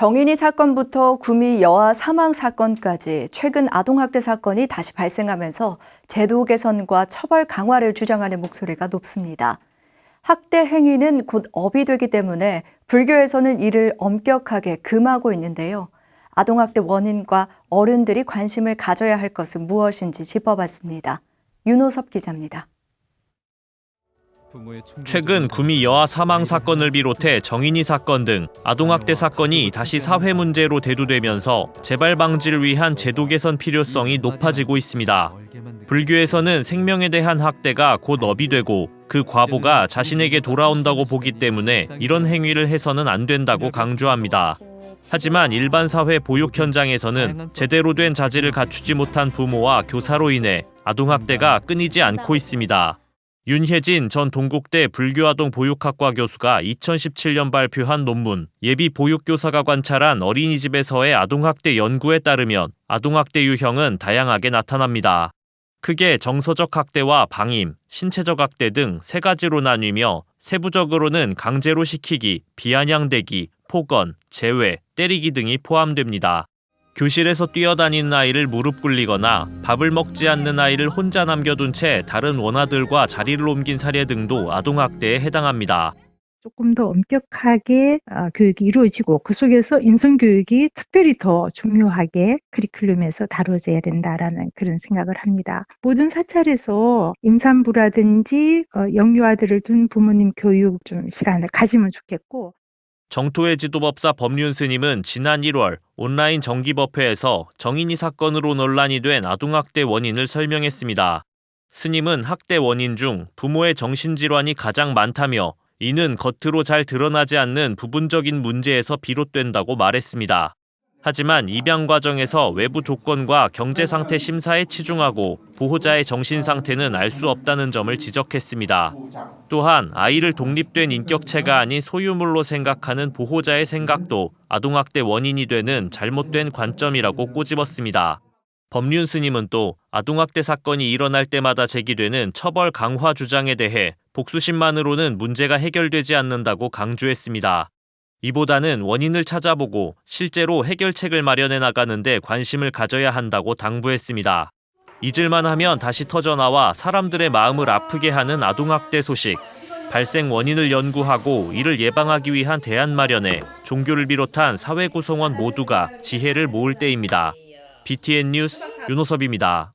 정인이 사건부터 구미 여아 사망 사건까지 최근 아동학대 사건이 다시 발생하면서 제도 개선과 처벌 강화를 주장하는 목소리가 높습니다. 학대 행위는 곧 업이 되기 때문에 불교에서는 이를 엄격하게 금하고 있는데요. 아동학대 원인과 어른들이 관심을 가져야 할 것은 무엇인지 짚어봤습니다. 윤호섭 기자입니다. 최근 구미 여아 사망 사건을 비롯해 정인이 사건 등 아동학대 사건이 다시 사회 문제로 대두되면서 재발 방지를 위한 제도 개선 필요성이 높아지고 있습니다. 불교에서는 생명에 대한 학대가 곧 업이 되고 그 과보가 자신에게 돌아온다고 보기 때문에 이런 행위를 해서는 안 된다고 강조합니다. 하지만 일반 사회 보육 현장에서는 제대로 된 자질을 갖추지 못한 부모와 교사로 인해 아동학대가 끊이지 않고 있습니다. 윤혜진 전 동국대 불교아동 보육학과 교수가 2017년 발표한 논문 예비 보육교사가 관찰한 어린이집에서의 아동학대 연구에 따르면 아동학대 유형은 다양하게 나타납니다. 크게 정서적 학대와 방임, 신체적 학대 등 세 가지로 나뉘며 세부적으로는 강제로 시키기, 비아냥대기, 폭언, 제외, 때리기 등이 포함됩니다. 교실에서 뛰어다니는 아이를 무릎 꿇리거나 밥을 먹지 않는 아이를 혼자 남겨둔 채 다른 원아들과 자리를 옮긴 사례 등도 아동학대에 해당합니다. 조금 더 엄격하게 교육이 이루어지고 그 속에서 인성교육이 특별히 더 중요하게 커리큘럼에서 다뤄져야 된다라는 그런 생각을 합니다. 모든 사찰에서 임산부라든지 영유아들을 둔 부모님 교육 좀 시간을 가지면 좋겠고, 정토의 지도법사 법륜 스님은 지난 1월 온라인 정기법회에서 정인이 사건으로 논란이 된 아동학대 원인을 설명했습니다. 스님은 학대 원인 중 부모의 정신질환이 가장 많다며 이는 겉으로 잘 드러나지 않는 부분적인 문제에서 비롯된다고 말했습니다. 하지만 입양 과정에서 외부 조건과 경제 상태 심사에 치중하고 보호자의 정신 상태는 알 수 없다는 점을 지적했습니다. 또한 아이를 독립된 인격체가 아닌 소유물로 생각하는 보호자의 생각도 아동학대 원인이 되는 잘못된 관점이라고 꼬집었습니다. 법륜 스님은 또 아동학대 사건이 일어날 때마다 제기되는 처벌 강화 주장에 대해 복수심만으로는 문제가 해결되지 않는다고 강조했습니다. 이보다는 원인을 찾아보고 실제로 해결책을 마련해 나가는 데 관심을 가져야 한다고 당부했습니다. 잊을만 하면 다시 터져나와 사람들의 마음을 아프게 하는 아동학대 소식, 발생 원인을 연구하고 이를 예방하기 위한 대안 마련에 종교를 비롯한 사회 구성원 모두가 지혜를 모을 때입니다. BTN 뉴스 윤호섭입니다.